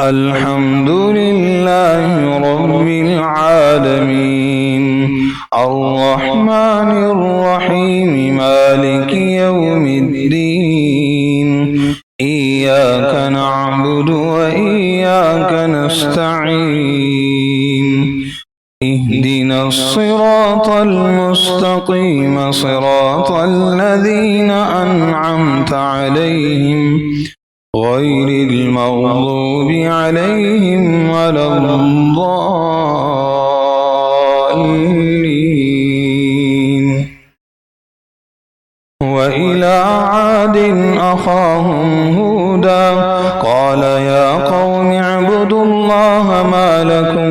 الحمد لله رب العالمين الرحمن الرحيم مالك يوم الدين إياك نعبد وإياك نستعين اهدنا الصراط المستقيم صراط الذين أنعمت عليهم غير المغضوب عليهم ولا الضالين. وإلى عاد أخاهم هودا قال يا قوم اعبدوا الله ما لكم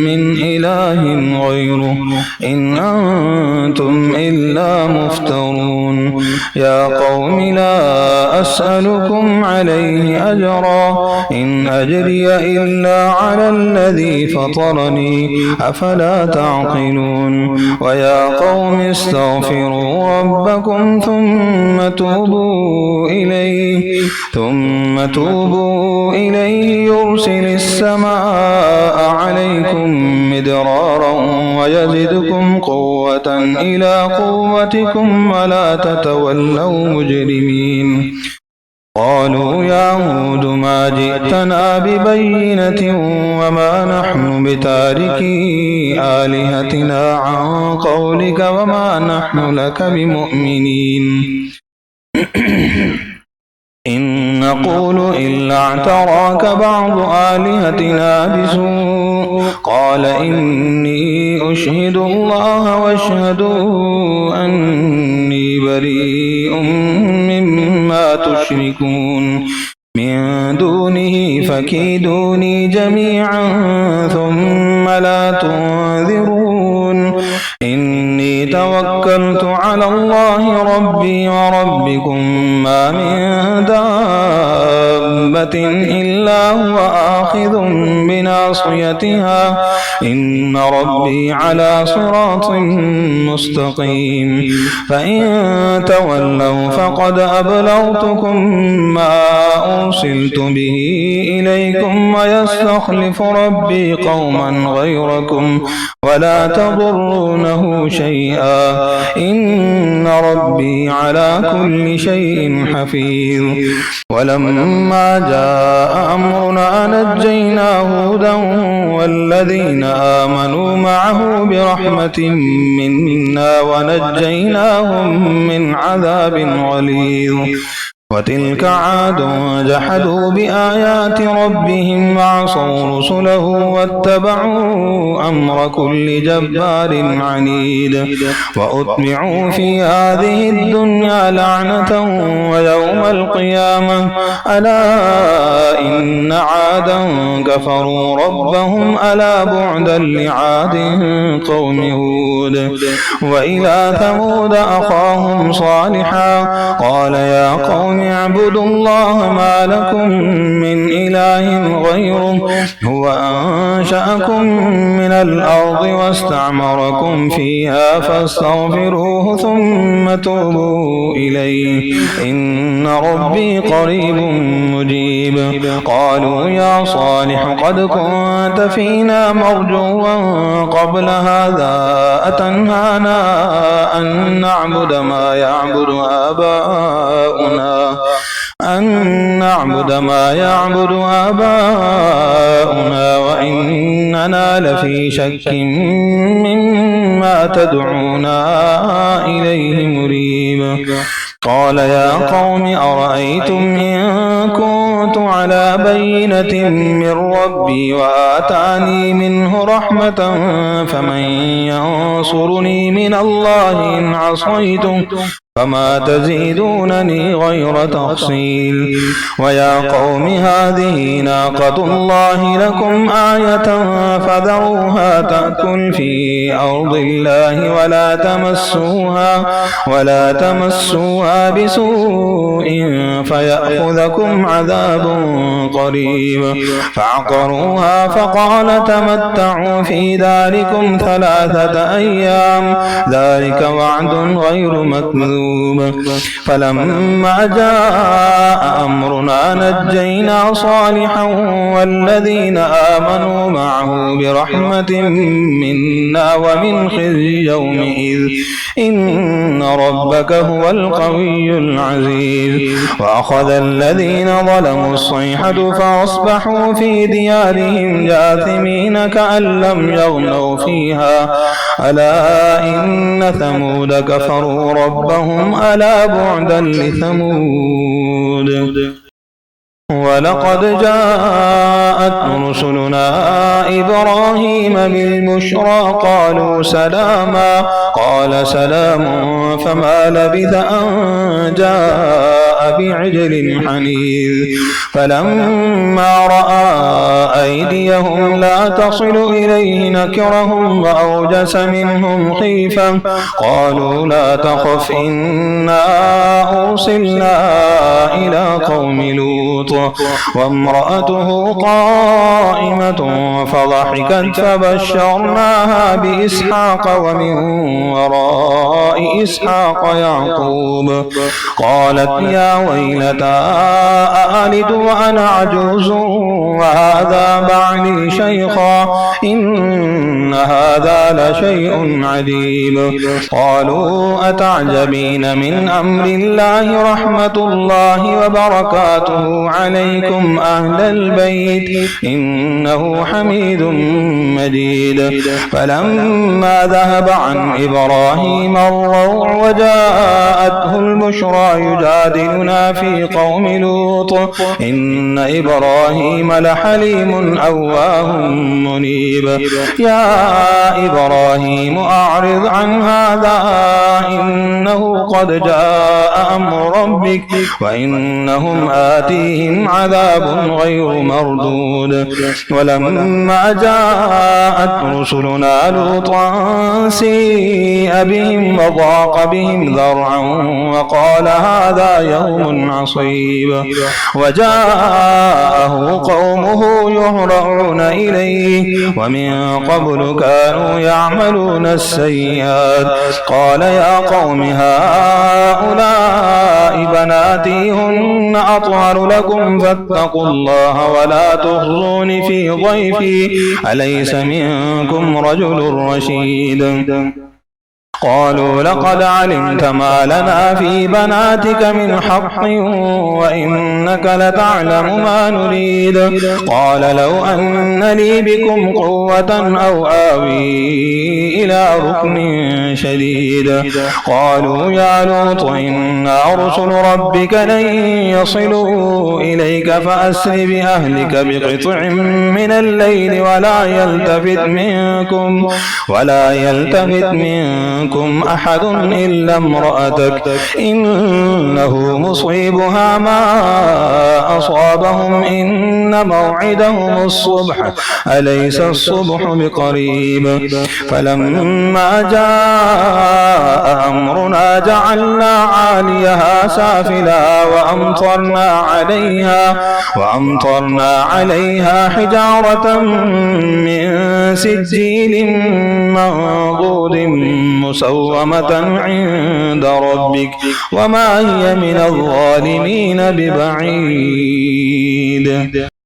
من إله غيره إن أنتم إلا مفترون. يا قوم لا أسألكم عليه أجرا إن أجري إلا على الذي فطرني أفلا تعقلون. ويا قوم استغفروا ربكم ثم توبوا إليه يرسل السماء عليكم مدرارا ويزدكم قوة إلى قوتكم ولا تتولوا مجرمين. قالوا يا هود ما جئتنا ببينة وما نحن بتاركي آلهتنا عن قولك وما نحن لك بمؤمنين. إن نقول إلا اعتراك بعض آلهتنا بسوء قال إني أشهد الله واشهدوا أني بريء مما تشركون من دونه فكيدوني جميعا ثم لا تنذرون. إني توكلت على الله ربي وربكم ما من دابة إلا هو آخذ بناصيتها إن ربي على صراط مستقيم. فإن تولوا فقد أبلغتكم ما أرسلت به إليكم ويستخلف ربي قوما غيركم ولا تضرونه شيئا إن ربي على كل شيء حفيظ. ولما جاء أمرنا نجينا هودا والذين آمنوا معه برحمة منا ونجيناهم من عذاب غليظ. وتلك عاد جحدوا بآيات ربهم وعصوا رسله واتبعوا أمر كل جبار عنيد. وأتبعوا في هذه الدنيا لعنة ويوم القيامة ألا إن عادا كفروا ربهم ألا بعدا لعاد قوم هود. وإلى ثمود أخاهم صالحا قال يا قوم اعبدوا الله ما لكم من إله غيره هو أنشأكم من الأرض واستعمركم فيها فاستغفروه ثم توبوا إليه إن ربي قريب مجيب. قالوا يا صالح قد كنت فينا مرجوا قبل هذا أتنهانا أن نعبد ما يعبد آباؤنا وإننا لفي شك مما تدعونا إليه مريب. قال يا قوم أرأيتم إن كنت على بينة من ربي وآتاني منه رحمة فمن ينصرني من الله إن عصيته فما تزيدونني غير تخصيل. ويا قوم هذه ناقة الله لكم آية فذروها تأكل في أرض الله ولا تمسوها بسوء فيأخذكم عذاب قريب. فعقروها فقال تمتعوا في داركم 3 أيام ذلك وعد غير مكذوب. القلوب. فلما جاء أمرنا نجينا صالحا والذين آمنوا معه برحمة منا ومن خزي يومئذ إن ربك هو القوي العزيز. وأخذ الذين ظلموا الصيحة فأصبحوا في ديارهم جاثمين كأن لم يغنوا فيها ألا إن ثمود كفروا ربهم ألا بعدا لثمود. ولقد جاءت رسلنا إبراهيم بالبشرى قالوا سلاما قال سلام فما لبث أن جاء بعجل حنيذ. فلما رأى أيديهم لا تصل إليه نكرهم وأوجس منهم خيفة قالوا لا تخف إنا أرسلنا إلى قوم لوط وامرأته قائمة فضحكت فبشرناها بإسحاق ومن وراء إسحاق يعقوب. قالت يا ويلتى أألد وأنا عجوز وهذا بعلي شيخا إن هذا لشيء عجيب. قالوا أتعجبين من أمر الله رحمة الله وبركاته عليكم أهل البيت إنه حميد مجيد. فلما ذهب عن إبراهيم الروع وجاءته البشرى يجادلنا في قوم لوط إن إبراهيم لحليم أواه منيب. يا إبراهيم أعرض عن هذا إنه قد جاء أمر ربك وإنهم آتيهم عذاب غير مردود. ولما جاءت رسلنا لوطا سيء بهم وضاق بهم ذرعا وقال هذا يوم عصيب. وجاءه قومه يهرعون إليه ومن قبل كانوا يعملون السيئات. قال يا قوم هؤلاء بناتي هن أطهر لكم فاتقوا الله ولا تخزون في ضيفي أليس منكم رجل رشيد. قالوا لقد علمت ما لنا في بناتك من حق وإنك لتعلم ما نريد. قال لو أن لي بكم قوة أو آوي إلى ركن شديد. قالوا يا لوط إنا رسل ربك لن يصلوا إليك فأسر بأهلك بقطع من الليل ولا يلتفت منكم أحد إلا امرأتك إنه مصيبها ما أصابهم إن موعدهم الصبح أليس الصبح بقريب. فلما جاء أمرنا جعلنا عاليها سافلها وأمطرنا عليها حجارة من سجيل منضود مسومة عند ربك وما هي من الظالمين ببعيد.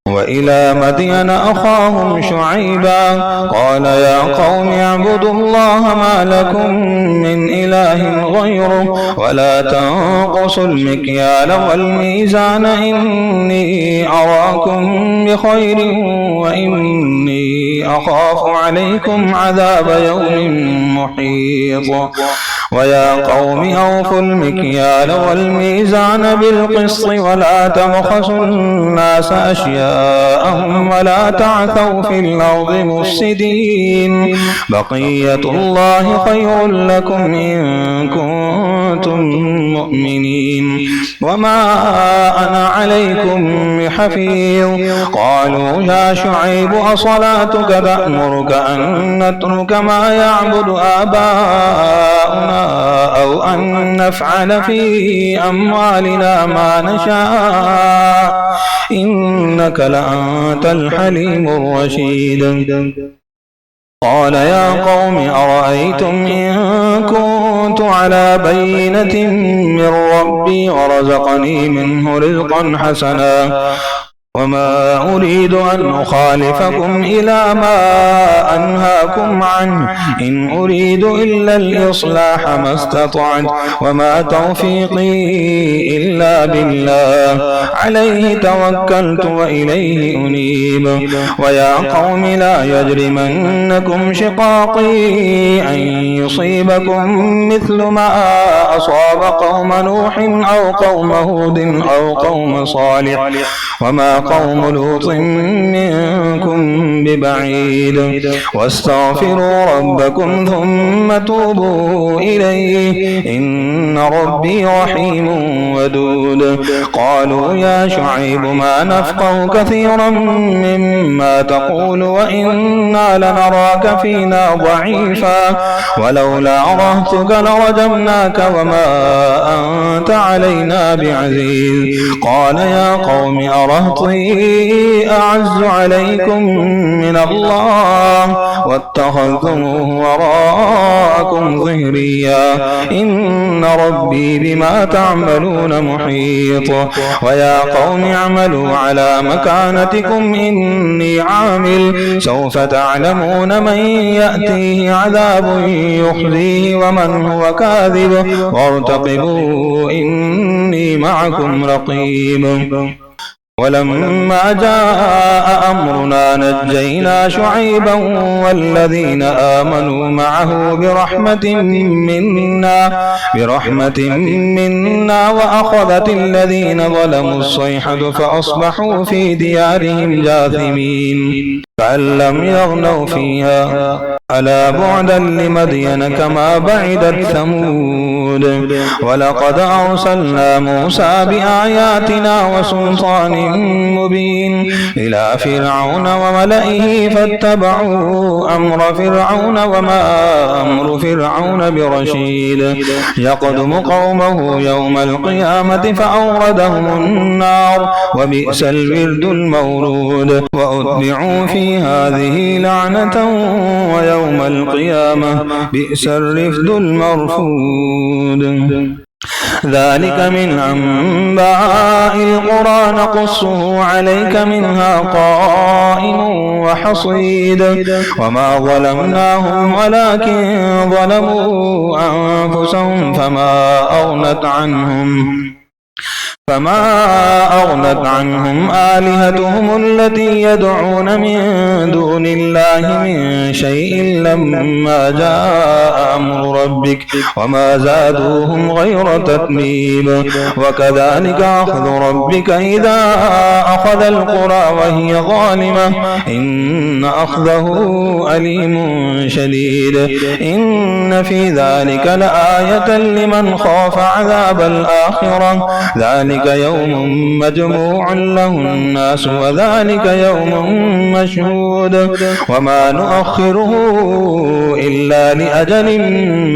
وإلى مدين أخاهم شعيبا قال يا قوم اعبدوا الله ما لكم من إله غيره ولا تنقصوا المكيال والميزان إني أراكم بخير وإني أخاف عليكم عذاب يوم محيط. ويا قوم أوفوا المكيال والميزان بالقسط ولا تبخسوا الناس أشياءهم ولا تعثوا في الأرض مفسدين. بقية الله خير لكم إن كنتم مؤمنين وما أنا عليكم بحفيظ. قالوا يا شعيب أصلاتك تأمرك أن نترك ما يعبد آباؤنا أو أن نفعل في أموالنا ما نشاء إنك لأنت الحليم الرشيد. قال يا قوم أرأيتم إن كنت على بينة من ربي ورزقني منه رزقا حسنا وما أريد أن أخالفكم إلى ما أنهاكم عنه إن أريد إلا الإصلاح ما استطعت وما توفيقي إلا بالله عليه توكلت وإليه أنيب ويا قوم لا يجرمنكم شقاقي أن يصيبكم مثل ما أصاب قوم نوح أو قوم هود أو قوم صالح وما قوم لوط منكم ببعيد واستغفروا ربكم ثم توبوا إليه إن ربي رحيم ودود قالوا يا شعيب ما نفقه كثيرا مما تقول وإنا لنراك فينا ضعيفا ولولا رهتك لرجمناك وما أنت علينا بعزيز قال يا قوم أرهطي أعز عليكم من الله واتخذتموه وراءكم ظهريا إن ربي بما تعملون محيط ويا قوم اعملوا على مكانتكم إني عامل سوف تعلمون من يأتيه عذاب يخزيه ومن هو كاذب وارتقبوا إني معكم رقيب ولما جاء أمرنا نجينا شعيبا والذين آمنوا معه برحمة منا وأخذت الذين ظلموا الصيحة فأصبحوا في ديارهم جاثمين كأن لم يغنوا فيها ألا بعدا لمدين كما بعدت ثمود ولقد أرسلنا موسى بآياتنا وسلطان مبين إلى فرعون وملئه فاتبعوا أمر فرعون وما أمر فرعون برشيد يقدم قومه يوم القيامة فأوردهم النار وبئس الورد المورود وأتبعوا في هذه لعنة ويوم القيامة بئس الرفد المرفود ذلك من أنباء القرى نقصه عليك منها قائم وحصيد وما ظلمناهم ولكن ظلموا أنفسهم فما أغنت عنهم آلهتهم التي يدعون من دون الله من شيء لما جاء أمر ربك وما زادوهم غير تتبيب وكذلك أخذ ربك إذا أخذ القرى وهي ظالمة إن أخذه أليم شديد إن في ذلك لآية لمن خاف عذاب الآخرة ذلك يوم مجموع له الناس وذلك يوم مشهود وما نؤخره إلا لأجل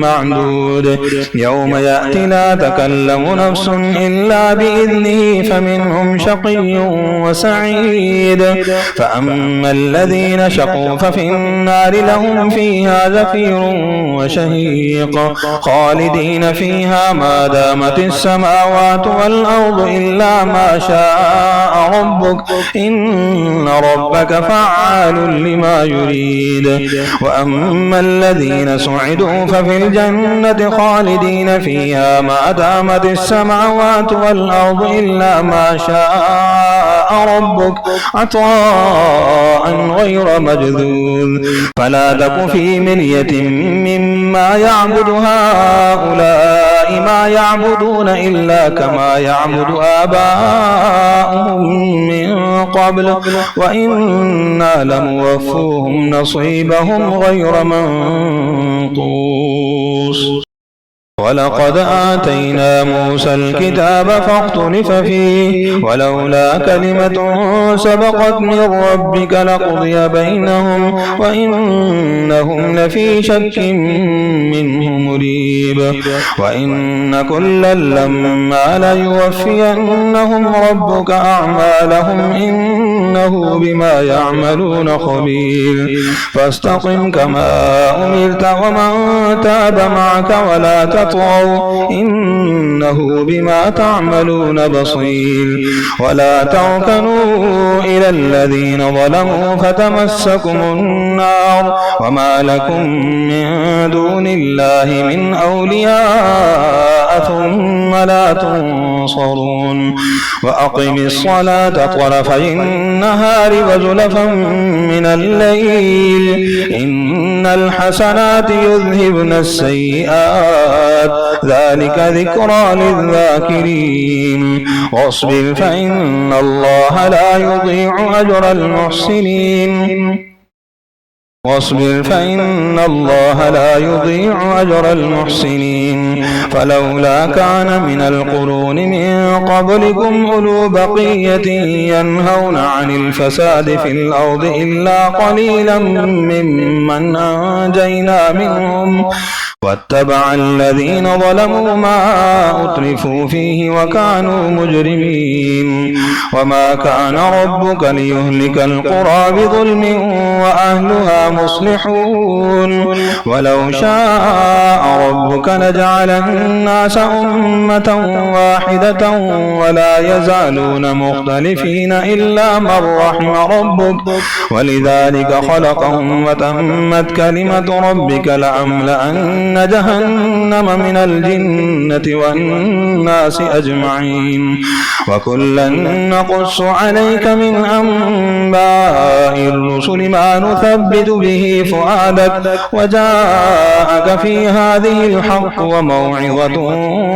معدود يوم يأتي لا تكلم نفس إلا بإذنه فمنهم شقي وسعيد فأما الذين شقوا ففي النار لهم فيها زفير وشهيق خالدين فيها ما دامت السماوات والأرض إلا ما شاء ربك إن ربك فعال لما يريد وأما الذين سعدوا ففي الجنة خالدين فيها ما دامت السماوات والأرض إلا ما شاء ربك عطاء غير مجذوذ فلا تك في مرية مما يعبد هؤلاء ما يعبدون إلا كما يعبد آباؤهم من قبل وإنا لموفوهم نصيبهم غير منقوص ولقد آتينا موسى الكتاب فاختلف فيه ولولا كلمة سبقت من ربك لقضي بينهم وإنهم لفي شك منه مريب وإن كلا لما ليوفينهم ربك أعمالهم إنه بما يعملون خبير فاستقم كما أمرت ومن تاب معك ولا تطغوا إنه بما تعملون بصير ولا تركنوا إلى الذين ظلموا فتمسكم النار وما لكم من دون الله من أولياء ثم لا تنصرون وأقم الصلاة طرفي النهار وزلفا من الليل إن الحسنات يذهبن السيئات ذلك ذكرى للذاكرين واصبر فإن الله لا يضيع أجر المحسنين فلولا كان من القرون من قبلكم أولو بقية ينهون عن الفساد في الأرض إلا قليلا ممن أنجينا منهم واتبع الذين ظلموا ما أترفوا فيه وكانوا مجرمين وما كان ربك ليهلك القرى بظلم وأهلها مصلحون ولو شاء ربك لجعل الناس أمة واحدة ولا يزالون مختلفين إلا من رحم ربك ولذلك خلقهم وتمت كلمة ربك لأملأن جهنم من الجنة والناس أجمعين وكلا نقص عليك من أنباء الرسل ما نثبت به فؤادك وجاءك في هذه الحق وموعظة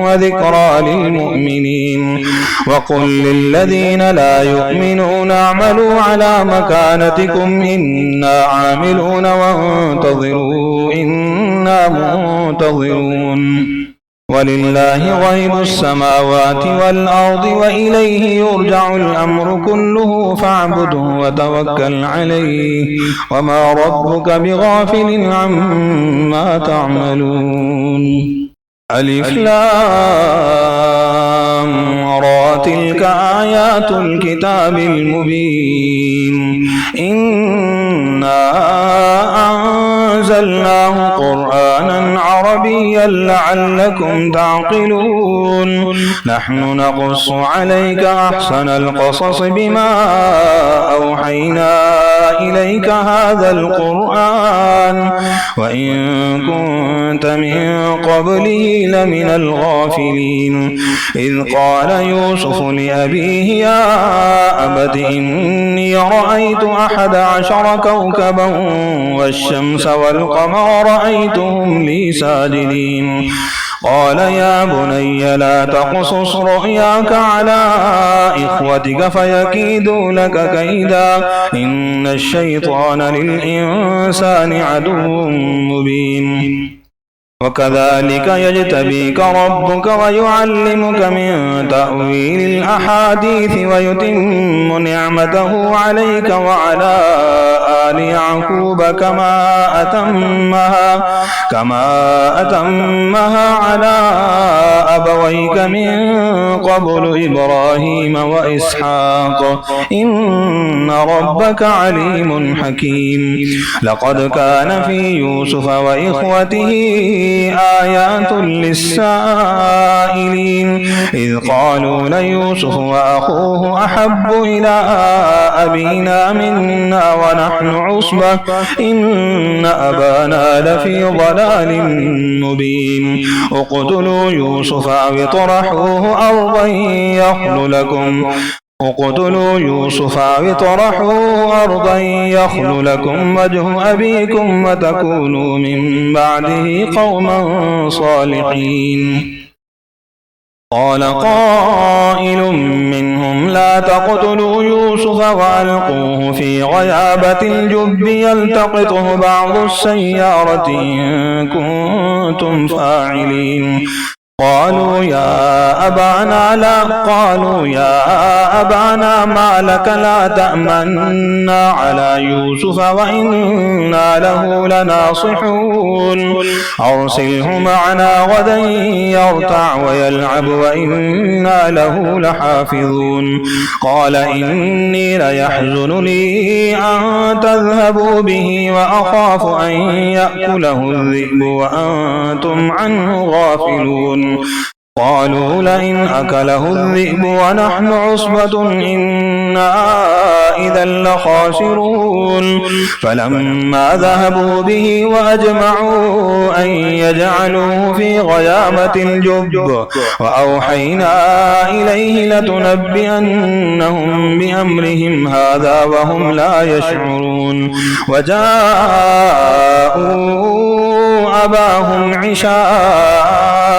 وذكرى للمؤمنين وقل للذين لا يؤمنون اعملوا على مكانتكم إنا عاملون وانتظروا إنا منتظرون ولله غيب السماوات والأرض وإليه يرجع الأمر كله فاعبده وتوكل عليه وما ربك بغافل عما تعملون ألف لام را تلك آيات الكتاب المبين إنا أنزلناه قرآنا عربيا لعلكم تعقلون نحن نقص عليك أحسن القصص بما أوحينا إليك هذا القرآن وإن كنت من قبله لمن الغافلين إذ قال يوسف لأبيه يا أبت إني رأيت 11 كوكبا والشمس والقمر رأيتهم لي ساجدين قال يا بني لا تقصص رؤياك على إخوتك فيكيدوا لك كيدا إن الشيطان للإنسان عدو مبين وكذلك يجتبيك ربك ويعلمك من تأويل الأحاديث ويتم نعمته عليك وعلى آل يعقوب كما أتمها على أبويك من قبل إبراهيم وإسحاق إن ربك عليم حكيم لقد كان في يوسف وإخوته آيات للسائلين إذ قالوا ليوسف وأخوه أحب إلى أبينا منا ونحن عصبة إن أبانا لفي ضلال مبين اقتلوا يوسف أو اطرحوه أرضا يخل لكم وجه أبيكم وتكونوا من بعده قوما صالحين قال قائل منهم لا تقتلوا يوسف وألقوه في غيابة الجب يلتقطه بعض السيارة إن كنتم فاعلين قالوا يا أبانا ما لك لا تأمنا على يوسف وإنا له لناصحون أرسله معنا غدا يرتع ويلعب وإنا له لحافظون قال إني ليحزنني أن تذهبوا به وأخاف أن يأكله الذئب وأنتم عنه غافلون قالوا لئن أكله الذئب ونحن عصبة إنا إذا لخاسرون فلما ذهبوا به وأجمعوا أن يجعلوه في غيابة الجب وأوحينا إليه لتنبئنهم بأمرهم هذا وهم لا يشعرون وجاءوا أباهم عشاء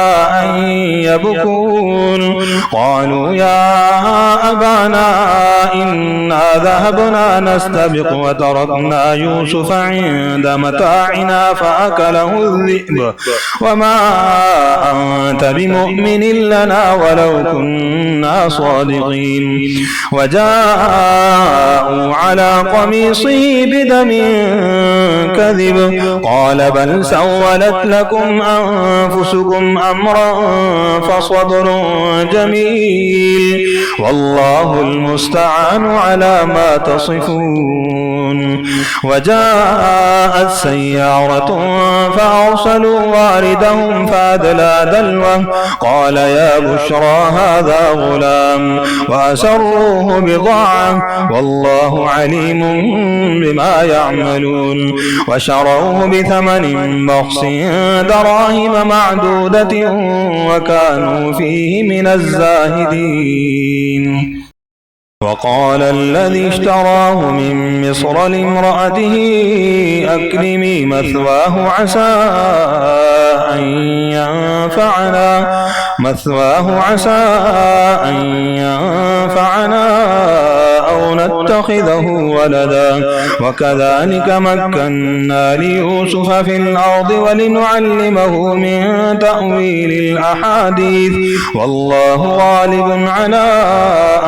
يبكون قالوا يا أبانا إنا ذهبنا نستبق وتركنا يوسف عند متاعنا فأكله الذئب وما أنت بمؤمن لنا ولو كنا صادقين وجاءوا على قميصه بدم كذب قال بل سولت لكم أنفسكم أمرا فصبر جميل والله المستعان على ما تصفون وجاءت سيارة فأرسلوا واردهم فأدلى دلوه قال يا بشرى هذا غلام وأسروه بضاعة والله عليم بما يعملون وشروه بثمن بخس دراهم معدودة وكانوا فيه من الزاهدين وقال الذي اشتراه من مصر لامرأته أكرمي مثواه عسى أن ينفعنا أو نتخذه ولدا وكذلك مكنا ليوسف في الأرض ولنعلمه من تأويل الأحاديث والله غالب على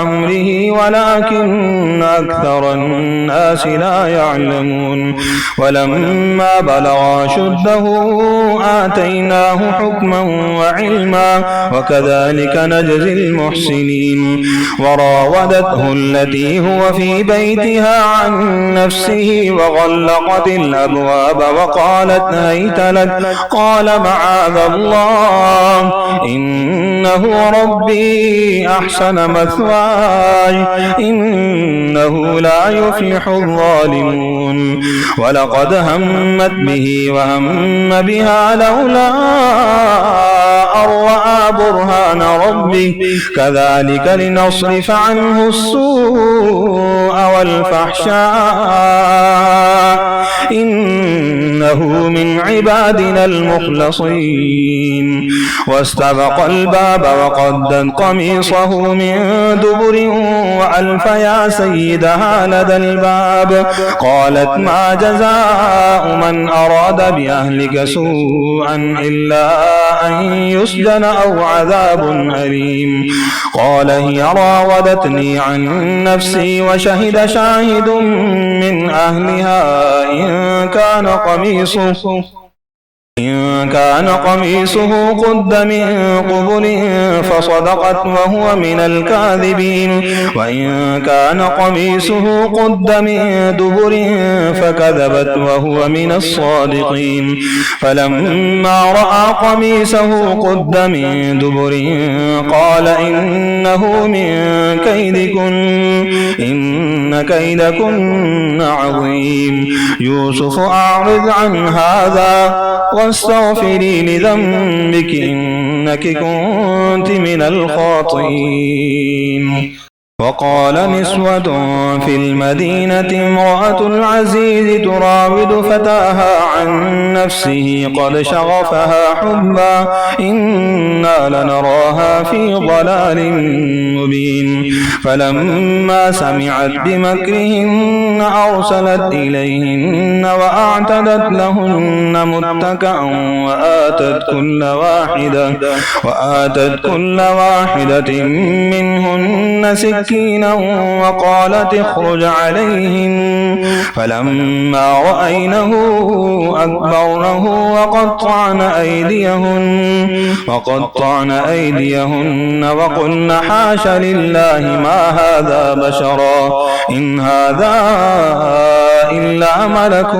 أمره ولكن أكثر الناس لا يعلمون ولما بلغ أشده آتيناه حكما وعلما وكذلك نجزي المحسنين وراودته التي هو في بيتها عن نفسه وغلقت الأبواب وقالت هيت لك قال معاذ الله إنه ربي أحسن مثواي إنه لا يفلح الظالمون ولقد همت به وهم بها لولا أن رأى برهان ربه كذلك لنصرف عنه السوء والفحشاء إنه من عبادنا المخلصين واستبق الباب وقدت قميصه من دبر وألف يا سيدها لدى الباب قالت ما جزاء من أراد بأهلك سوءا إلا أن يسجن أو عذاب أليم قال هي راودتني عن نفسي وشهد شاهد من أهلها إن كان قميصه قد من قبل فصدقت وهو من الكاذبين وإن كان قميصه قد من دبر فكذبت وهو من الصادقين فلما رأى قميصه قد من دبر قال إنه من كيدكن إن كيدكن عظيم يوسف أعرض عن هذا واستغفري لذنبك إنك كنت من الخاطئين وقال نسوة في المدينة امرأة العزيز تراود فتاها عن نفسه قد شغفها حبا إنا لنراها في ضلال مبين فلما سمعت بمكرهن أرسلت إليهن وأعتدت لهن متكأ وآتت كل واحدة منهن سكينا وقالت اخرج عليهن فلما رأينه أكبرنه وقطعن أيديهن وقلن حاش لله ما هذا بشرا إن هذا إلا ملك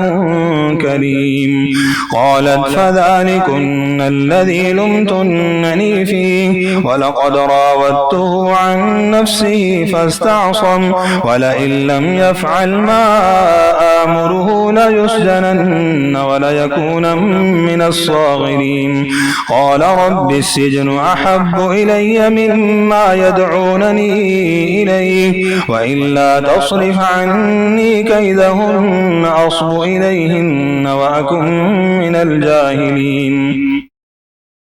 كريم قالت فذلكن الذي لمتنني فيه ولقد راودته عن نفسه فاستعصم ولئن لم يفعل ما آمره ليسجنن وليكون من الصاغرين قال رب السجن أحب إلي مما يدعونني إليه وإلا تصرف عني كيدهن أصب إليهن وأكن من الجاهلين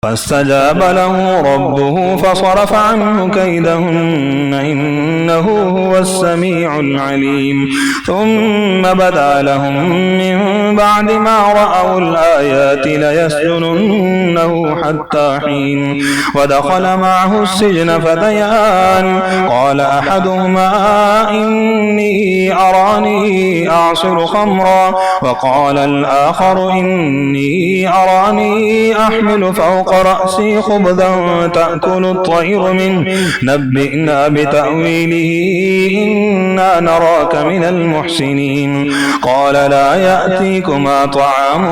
فاستجاب له ربه فصرف عنه كيدهن إنه هو السميع العليم ثم بدا لهم من بعد ما رأوا الآيات ليسجننه حتى حين ودخل معه السجن فتيان قال أحدهما إني أراني أعصر خمرا وقال الآخر إني أراني أحمل فوق رأسي خبزا تأكل الطير منه نبئنا بتأويله إنا نراك من المحسنين قال لا يأتيكما طعام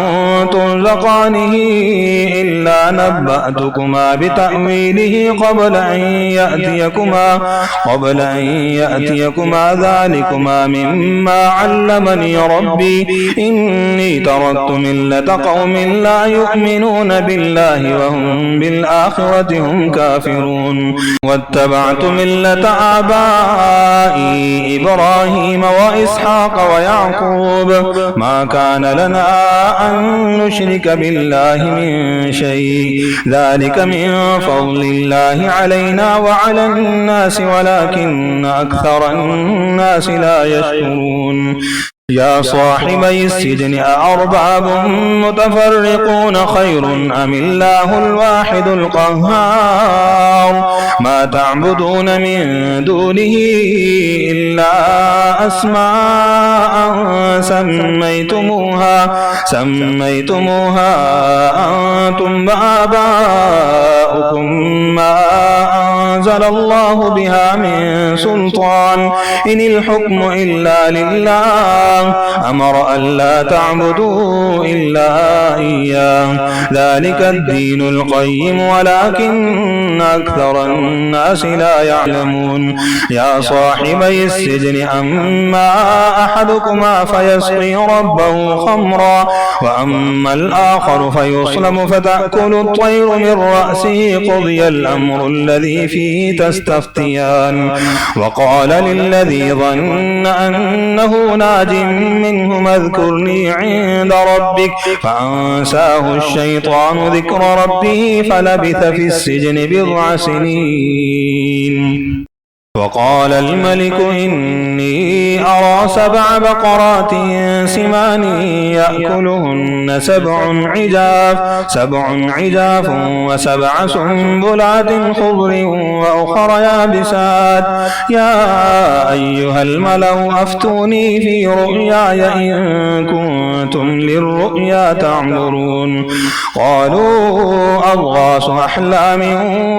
ترزقانه إلا نبأتكما بتأويله قبل أن يأتيكما ذلكما مما علمني ربي إني تركت ملة قوم لا يؤمنون بالله وهم بالآخرة هم كافرون واتبعت ملة آبائي إبراهيم وإسحاق ويعقوب ما كان لنا أن نشرك بالله من شيء ذلك من فضل الله علينا وعلى الناس ولكن أكثر الناس لا يشكرون يا صاحبي السجن أأرباب متفرقون خير أم الله الواحد القهار ما تعبدون من دونه إلا أسماء سميتموها أنتم وآباؤكم ما أنزل الله بها من سلطان إن الحكم إلا لله أمر ألا تعبدوا إلا إياه ذلك الدين القيم ولكن أكثر الناس لا يعلمون يا صاحبي السجن أما أحدكما فيسقي ربه خمرا وأما الآخر فيصلب فتأكل الطير من رأسه قضي الأمر الذي فيه تستفتيان وقال للذي ظن أنه ناج منهما اذكرني عند ربك فأنساه الشيطان ذكر ربه فلبث في السجن بضع سنين وقال الملك إني أرى 7 بقرات سمان يأكلهن 7 عجاف و7 سنبلات خضر وأخر يابسات يا أيها الملأ أفتوني في رؤياي إن كنتم للرؤيا تعبرون قالوا أضغاث أحلام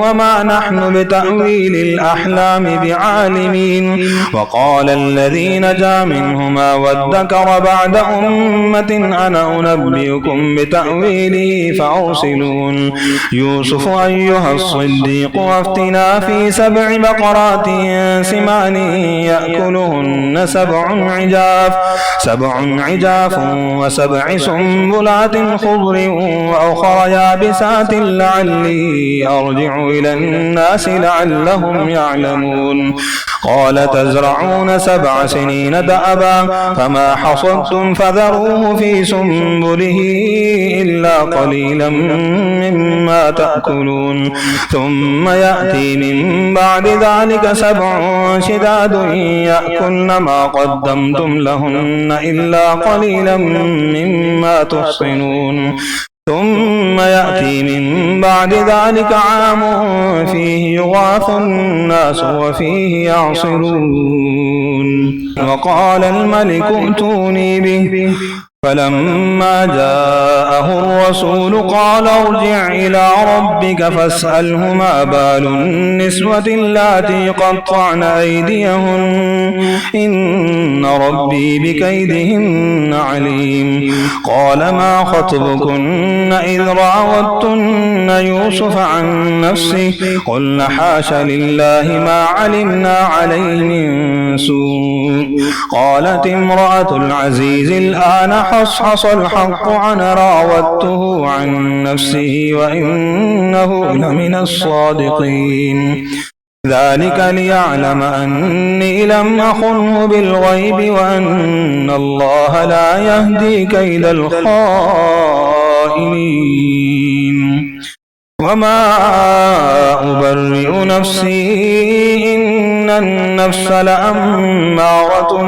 وما نحن بتأويل الأحلام بعالمين وقال الذي نجا منهما وادكر بعد أمة أنا أنبئكم بتأويله فأرسلون يوسف أيها الصديق وافتنا في 7 بقرات سمان يأكلهن 7 عجاف وسبع سنبلات خضر وأخر يابسات لعلي أرجع إلى الناس لعلهم يعلمون قال تزرعون 7 سنين دأبا فما حصدتم فذروه في سنبله إلا قليلا مما تأكلون ثم يأتي من بعد ذلك 7 شداد يأكلن ما قدمتم لهن إلا قليلا مما تحصنون ثم يأتي من بعد ذلك عام فيه يغاث الناس وفيه يعصرون وقال الملك ائتوني به فلما جاءه الرسول قال ارجع إلى ربك فاسأله ما بال النسوة اللاتي قطعن أيديهن إن ربي بكيدهن عليم قال ما خطبكن إذ راوتن يوسف عن نفسه قلن حاش لله ما علمنا عليه من سوء قالت امرأة العزيز الآن حصحص الحق أنا راودته عن نفسه وإنه لمن الصادقين ذلك ليعلم أني لم أخنه بالغيب وأن الله لا يهدي كيد الخائنين وما أبرئ نفسي إن النفس لأمارة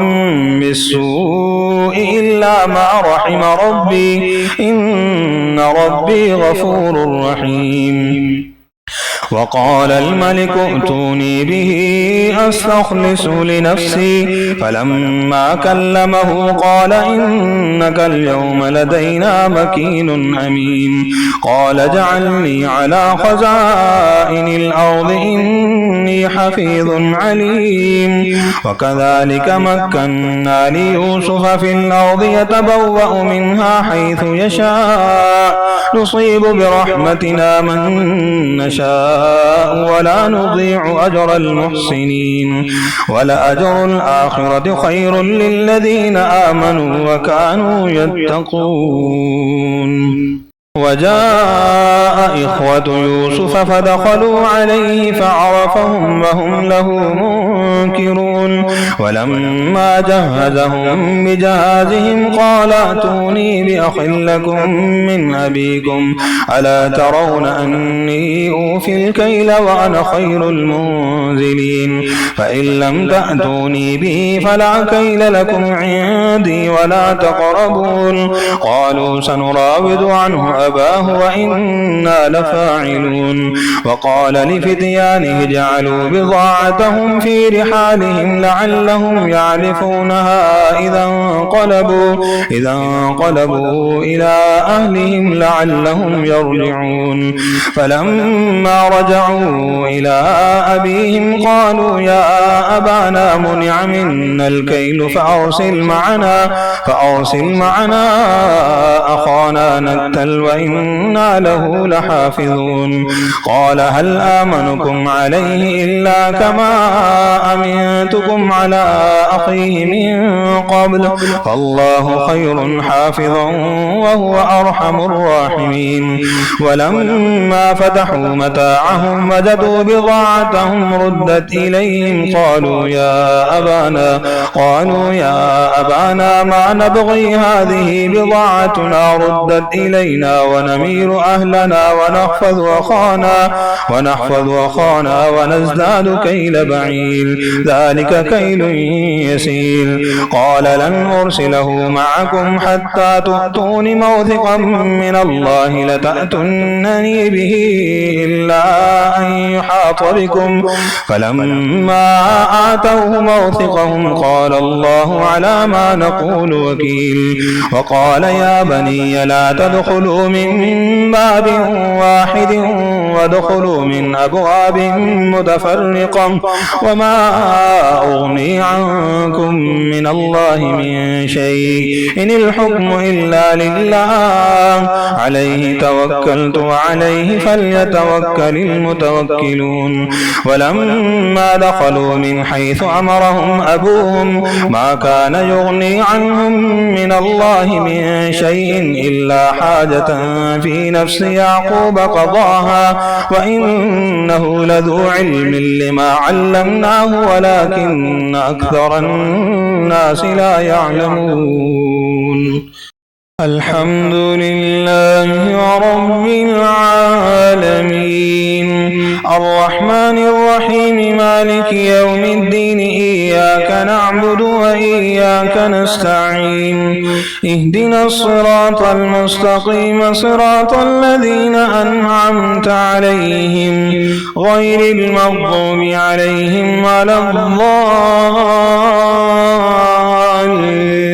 بالسوء إلا ما رحم ربي إن ربي غفور رحيم وقال الملك ائتوني به أستخلصه لنفسي فلما كلمه قال إنك اليوم لدينا مكين أمين قال اجعلني على خزائن الأرض إني حفيظ عليم وكذلك مكنا ليوسف في الأرض يتبوأ منها حيث يشاء نصيب برحمتنا من نشاء ولا نضيع أجر المحسنين ولأجر الآخرة خير للذين آمنوا وكانوا يتقون وجاء إخوة يوسف فدخلوا عليه فعرفهم وهم له منكرون ولما جهزهم بجهازهم قال ائتوني بأخ لكم من أبيكم ألا ترون أني أوفي الكيل وأنا خير المنزلين فإن لم تأتوني به فلا كيل لكم عندي ولا تقربون قالوا سنراود عنه أباه وإنا لفاعلون وقال لفتيانه اجعلوا بضاعتهم في رحالهم لعلهم يعرفونها إذا انقلبوا إلى أهلهم لعلهم يرجعون فلما رجعوا إلى أبيهم قالوا يا أبانا منع منا الكيل فأرسل معنا أخانا نكتل وإنا له لحافظون قال هل آمنكم عليه إلا كما أمنتكم على أخيه من قبل فالله خير حافظا وهو أرحم الراحمين ولما فتحوا متاعهم وجدوا بضاعتهم ردت إليهم قالوا يا أبانا ما نبغي هذه بضاعتنا ردت إلينا ونمير أهلنا ونحفظ أخانا ونزداد كيل بعير ذلك كيل يسير قال لن أرسله معكم حتى تؤتون موثقا من الله لتأتونني به إلا أن يحاط بكم فلما آتوه موثقهم قال الله على ما نقول وكيل وقال يا بني لا تدخلوا من باب واحد وادخلوا من أبواب متفرقة وما أغني عنكم من الله من شيء إن الحكم إلا لله عليه توكلت وعليه فليتوكل المتوكلون ولما دخلوا من حيث أمرهم أبوهم ما كان يغني عنهم من الله من شيء إلا حاجة في نفس يعقوب قضاها وإنه لذو علم لما علمناه ولكن أكثر الناس لا يعلمون. الحمد لله رب العالمين الرحمن الرحيم مالك يوم الدين إياك نعبد وإياك نستعين اهدنا الصراط المستقيم صراط الذين أنعمت عليهم غير المغضوب عليهم ولا الضالين.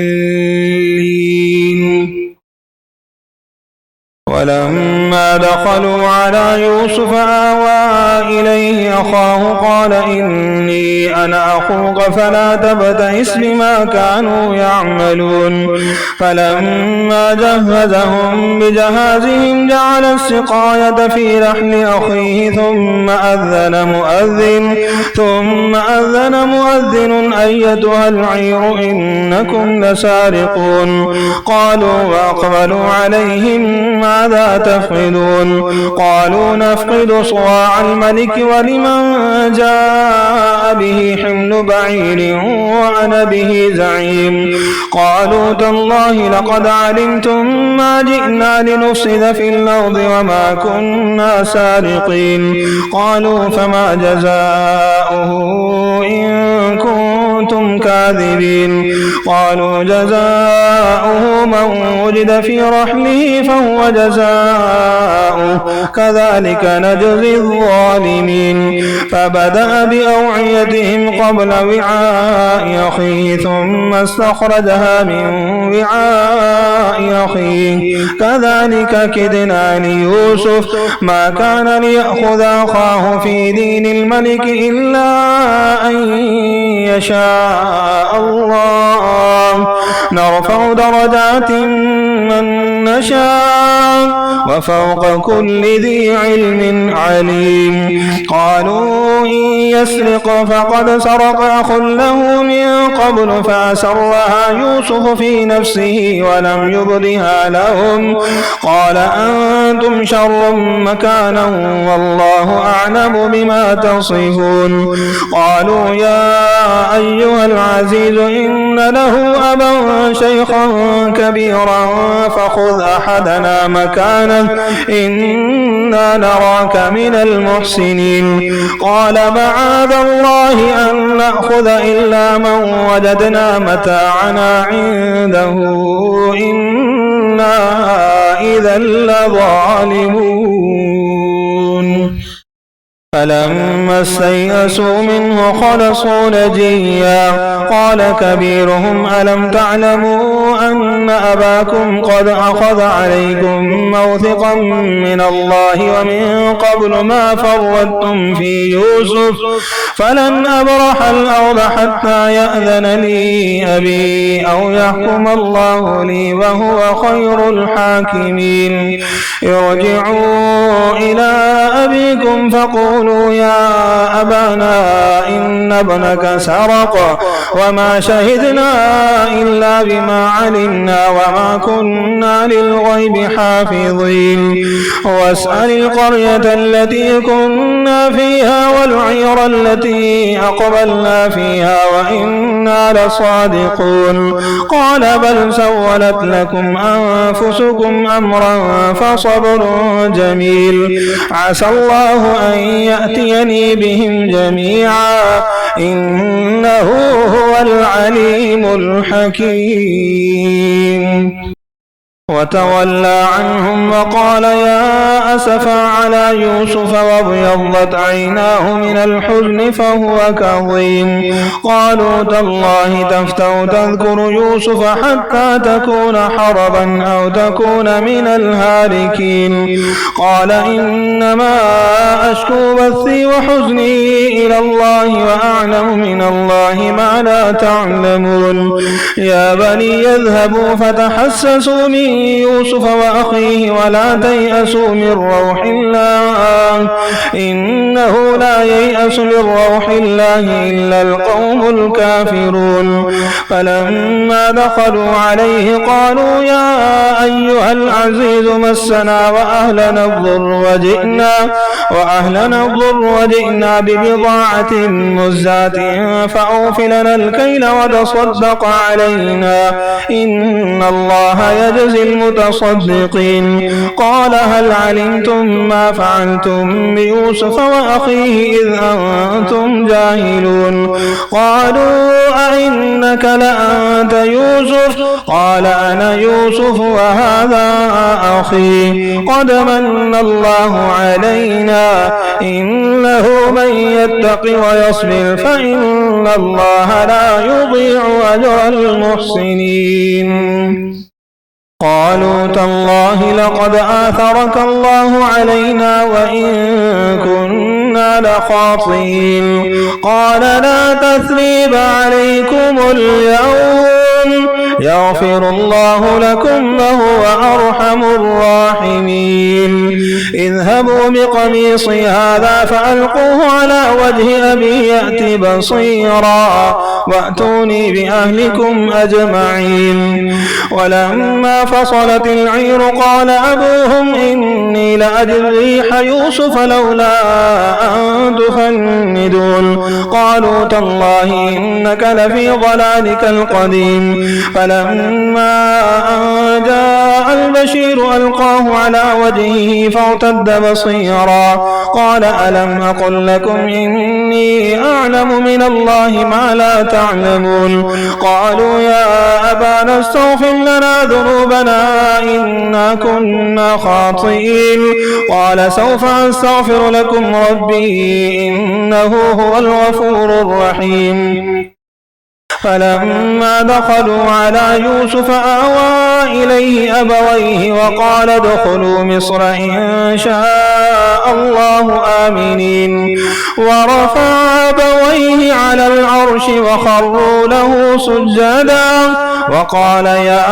ولما دخلوا على يوسف آوى إليه أخاه قال إني أنا أخوك فلا تبتئس بما كانوا يعملون. فلما جهزهم بجهازهم جعل السقاية في رحل أخيه ثم أذن مؤذن أيتها العير إنكم لسارقون. قالوا وأقبلوا عليهم ماذا تفقدون؟ قالوا نفقد صواع الملك ولمن جاء به حمل بعير وأنا به زعيم. قالوا تالله لقد علمتم ما جئنا لنفسد في الأرض وما كنا سارقين. قالوا فما جزاؤه إن كنتم كاذبين؟ قالوا جزاؤه من وجد في رحله فهو جزاؤه كذلك نجزي الظالمين. فبدأ بأوعيتهم قبل وعاء أخيه ثم استخرجها من وعاء أخيه كذلك كدنا ليوسف ما كان ليأخذ أخاه في دين الملك إلا أن يشاء الله نرفع درجات من نشاء وفوق كل ذي علم عليم. قالوا إن يسرق فقد سرق أخ له من قبل فأسرها يوسف في نفسه ولم يبدها لهم. قال أنتم شر مكانا والله أعلم بما تصفون. قالوا يا أيها العزيز إن له أبا شيخا كبيرا فخذ أحدنا مكانه إنا نراك من المحسنين. قال معاذ الله أن نأخذ إلا من وجدنا متاعنا عنده إنا إذا لظالمون. فلما استيئسوا منه خلصوا نجيا قال كبيرهم ألم تعلموا أن أباكم قد أخذ عليكم موثقا من الله ومن قبل ما فرطتم في يوسف فلن أبرح الأرض حتى يأذن لي أبي أو يحكم الله لي وهو خير الحاكمين. ارجعوا إلى أبيكم فقولوا يا أبانا إن ابنك سرق وما شهدنا إلا بما علمنا وما كنا للغيب حافظين. واسأل القرية التي كنا فيها والعير التي أقبلنا فيها وإنا لصادقون. قال بل سولت لكم أنفسكم أمرا فصبر جميل عسى الله أن يأتيني بهم جميعا إنه هو العليم الحكيم. وتولى عنهم وقال يا أسفا على يوسف وابيضت عيناه من الحزن فهو كظيم. قالوا تالله تفتأ تذكر يوسف حتى تكون حربا أو تكون من الهالكين. قال إنما أشكو بثي وحزني إلى الله وأعلم من الله ما لا تعلمون. يا بني يذهبوا فتحسسوا من يوسف وأخيه ولا تيأسوا من روح الله إنه لا ييأس من روح الله إلا القوم الكافرون فلما دخلوا عليه قالوا يا أيها العزيز مسنا وأهلنا الضر وجئنا ببضاعة مزجاة فأوف لنا الكيل وتصدق علينا إن الله يجزي المتصدقين قال هل علمتم ما فعلتم بيوسف وأخيه إذ أنتم جاهلون قالوا أئنك لأنت يوسف قال أنا يوسف وهذا أخي قد من الله علينا إنه من يتق ويصبر فإن الله لا يضيع أجر المحسنين قالوا تالله لقد آثرك الله علينا وإن كنا لخاطئين قال لا تثريب عليكم اليوم يغفر الله لكم وهو أرحم الراحمين اذهبوا بقميصي هذا فألقوه على وجه أبي يأت بصيرا وأتوني بأهلكم أجمعين ولما فصلت العير قال أبوهم إني لأجد ريح يوسف لولا أن تفندون قالوا تالله إنك لفي ضلالك القديم فلما أن جاء البشير ألقاه على وجهه فارتد بصيرا قال ألم أقل لكم إني أعلم من الله ما لا تعلمون قالوا يا أبانا استغفر لنا ذنوبنا إنا كنا خاطئين قال سوف أستغفر لكم ربي إنه هو الغفور الرحيم فلما دخلوا على يوسف آوى إليه أبويه وقال ادخلوا مصر إن شاء الله آمنين ورفع أبويه على العرش وخروا له سجدا وقال يا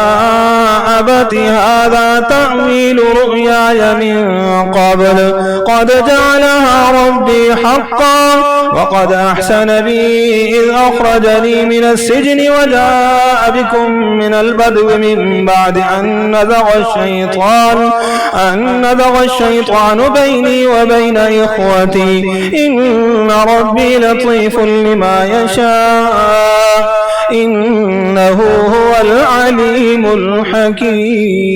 أبت هذا تأويل رؤياي من قبل قد جعلها ربي حقا وقد أحسن بي إذ أخرجني من السجن وجاء بكم من البدو من بعد أن نزغ الشيطان بيني وبين إخوتي إن ربي لطيف لما يشاء إنه هو العليم الحكيم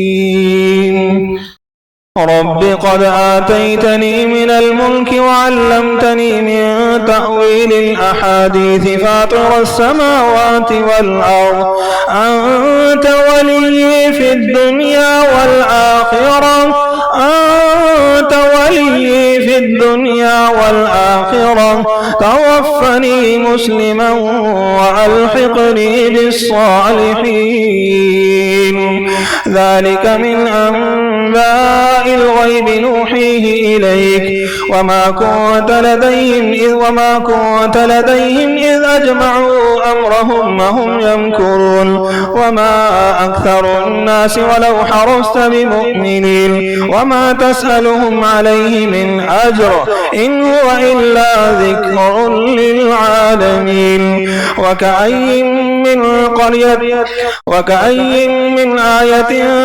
رب قد آتيتني من الملك وعلمتني من تأويل الأحاديث فاطر السماوات والأرض أنت ولي في الدنيا والآخرة توفني مسلما وألحقني بالصالحين ذلك من أنباء الغيب نوحيه إليك وما كنت لديهم إذ أجمعوا أمرهم وهم يمكرون وما أكثر الناس ولو حرصت بمؤمنين وما تسألهم عليه من أجر إن هو إلا ذكر للعالمين وكأي من آية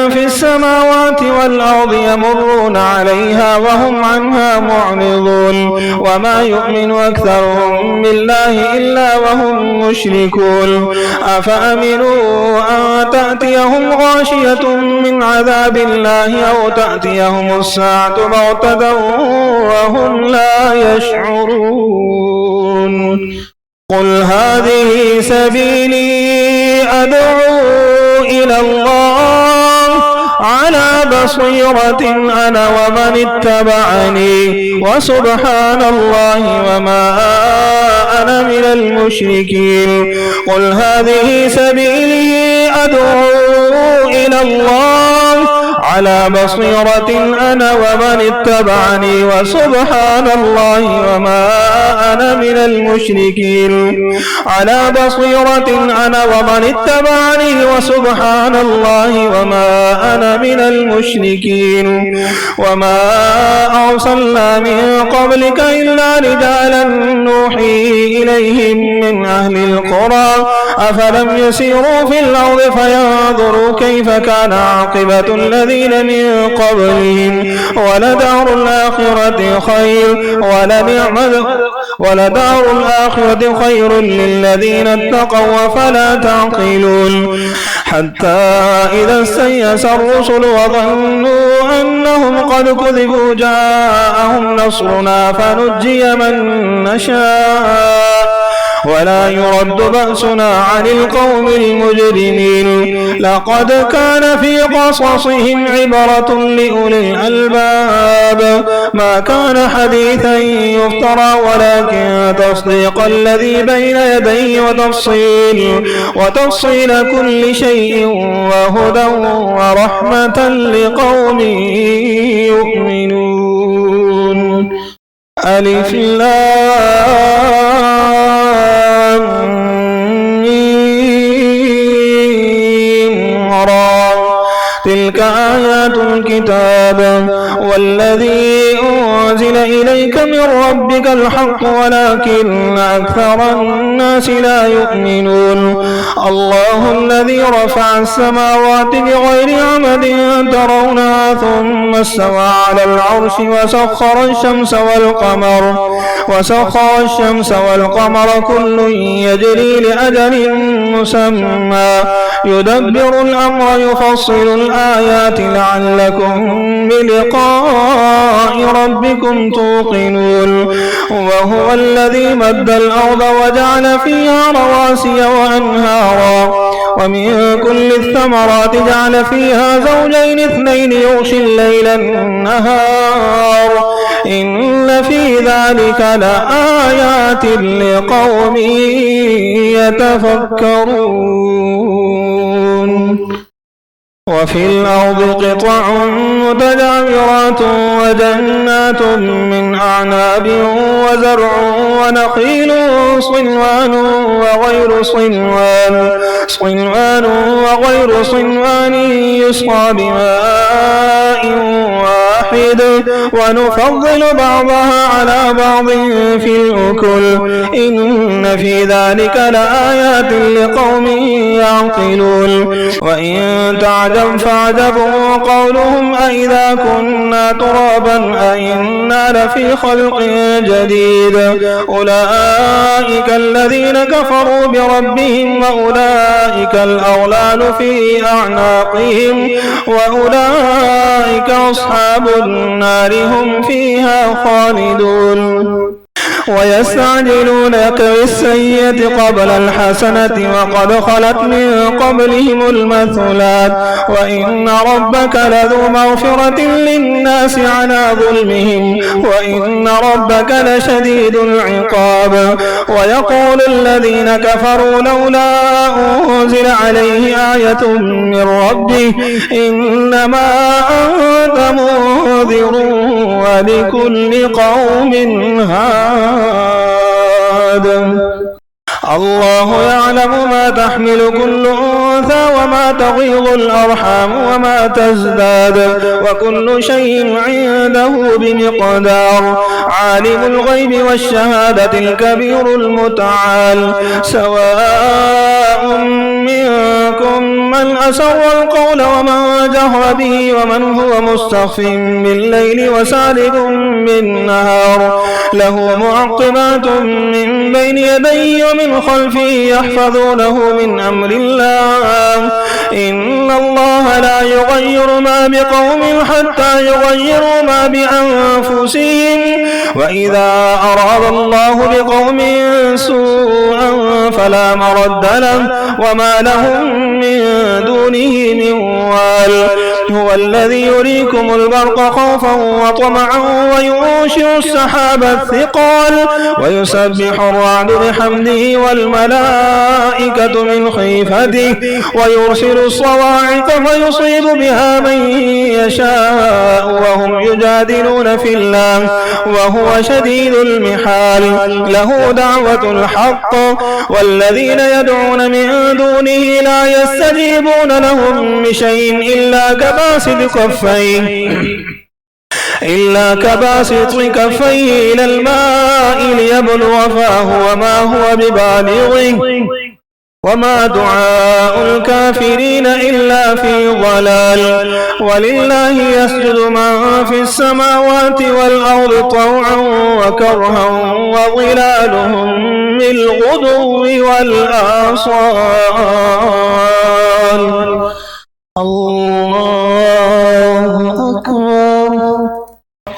في السماوات والأرض يمرون عليها وهم عنها معرضون وما يؤمن أكثرهم بالله إلا وهم مشركون أفأمنوا أن تأتيهم غاشية من عذاب الله أو تأتيهم الساعة بغتة وهم لا يشعرون قل هذه سبيلي أدعو إلى الله على بصيرة أنا ومن اتبعني وسبحان الله وما أنا من المشركين قل هذه سبيلي أدعو إلى الله على بصيرة أنا ومن اتبعني وسبحان الله وما أنا من المشركين. على بصيرة أنا ومن اتبعني وسبحان الله وما أنا من المشركين. وما أرسلنا من قبلك إلا رجالا نوحي إليهم من أهل القرى أفلم يسيروا في الأرض فينظروا كيف كان عاقبة الذين من قبلهم ولدار الآخرة خير للذين اتقوا فلا تعقلون. حتى إذا استيأس الرسل وظنوا أنهم قد كذبوا جاءهم نصرنا فنجي من نشاء ولا يرد بأسنا عن القوم المجرمين. لقد كان في قصصهم عبرة لأولي الألباب ما كان حديثا يفترى ولكن تصديق الذي بين يديه وتفصيل كل شيء وهدى ورحمة لقوم يؤمنون. ألف لام ميم را تلك آيات الكتاب والذي أنزل إليك من ربك الحق ولكن أكثر الناس لا يؤمنون. الله الذي رفع السماوات بغير عمد ترونها ثم استوى على العرش وسخر الشمس والقمر كل يجري لأجل مسمى يدبر الأمر يفصل الآيات لعلكم بلقاء ربكم توقنون. وهو الذي مد الأرض وجعل فيها رواسي وأنهارا ومن كل الثمرات جعل فيها زوجين اثنين يغشي الليل النهار إن في ذلك لآيات لقوم يتفكرون. وفي الأرض قطع متجاورات وجنات من أعناب وزرع ونخيل صنوان وغير صنوان يسقى بماء واحد ونفضل بعضها على بعض في الأكل إن في ذلك لآيات لقوم يعقلون. وإن تعجب فعجب قولهم أئذا كنا ترابا أئنا لفي خلق جديد أولئك الذين كفروا بربهم وأولئك الأغلال في أعناقهم وأولئك أصحاب النار هم فيها خالدون. ويستعجلونك بالسيئة قبل الحسنة وقد خلت من قبلهم المثلات وإن ربك لذو مغفرة للناس على ظلمهم وإن ربك لشديد العقاب. ويقول الذين كفروا لولا أنزل عليه آية من ربه إنما أنت منذر ولكل قوم هاد. الله يعلم ما تحمل كل أنثى وما تغيض الأرحام وما تزداد وكل شيء عنده بمقدار. عالم الغيب والشهادة الكبير المتعال سواء منكم من أسر القول ومن جهر به ومن هو مستخف بالليل وسارب بالنهار له معقبات من بين يديه ومن خلفه يحفظونه من أمر الله إن الله لا يغير ما بقوم حتى يغيروا ما بأنفسهم وإذا أراد الله بقوم سوءا فلا مرد له وما لهم من دونه من وال هو الذي يريكم البرق خوفا وطمعا وينشئ السحاب الثقال ويسبح الرعد بحمده والملائكة من خيفته ويرسل الصواعق فيصيب بها من يشاء وهم يجادلون في الله وهو شديد المحال له دعوة الحق والذين يدعون من دونه لا يستجيبون لهم بشيء إلا كباسط كفيه إلى الماء ليبلغ فاه وما هو ببالغه وما دعاء الكافرين إلا في ضلال ولله يسجد من في السماوات والأرض طوعا وكرها وظلالهم بالغدو والآصال الله أكبر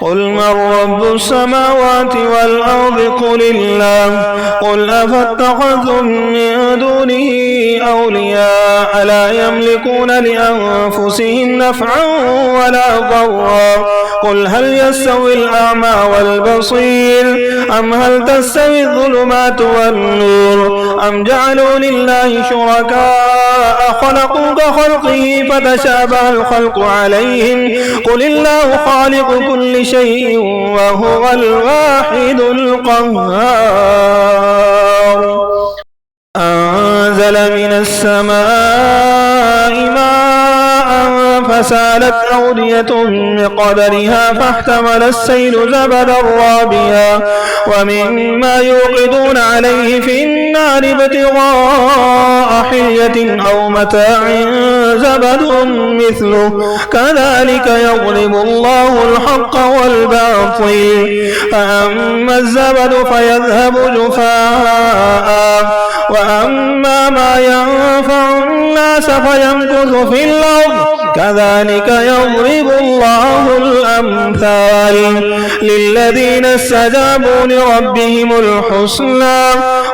قل من رب السماوات والأرض قل الله قل أفاتخذتم من دونه أولياء لا يملكون لأنفسهم نفعا ولا ضرا قل هل يستوي الأعمى والبصير أم هل تستوي الظلمات والنور أم جعلوا لله شركاء خلقوا كخلقه فتشابه الخلق عليهم قل الله خالق كل شيء وهو الواحد القهار أنزل من السماء ماء فسالت أودية بقدرها فاحتمل السيل زبدا رابيا ومما يوقدون عليه في النار ابتغاء حلية أو متاع زبد مثله كذلك يضرب الله الحق والباطل فأما الزبد فيذهب جفاء وأما ما ينفع الناس فيمكث في الأرض كذلك يضرب الله الأمثال للذين استجابوا لربهم الحسنى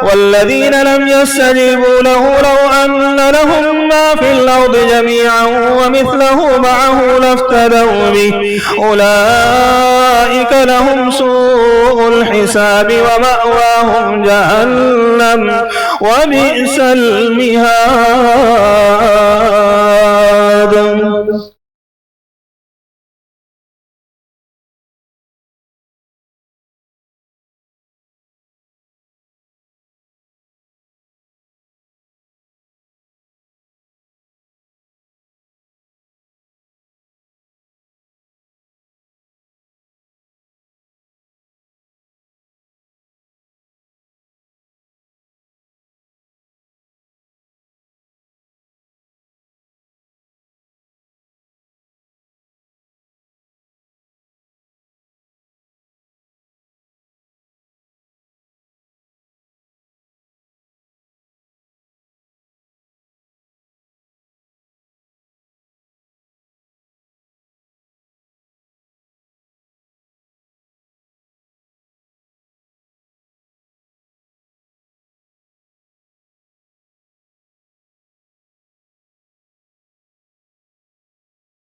والذين لم يستجيبوا له لو أن لهم ما في الأرض جميعا ومثله معه لافتدوا به أولئك لهم سوء الحساب ومأواهم جهنم وبئس المهاد.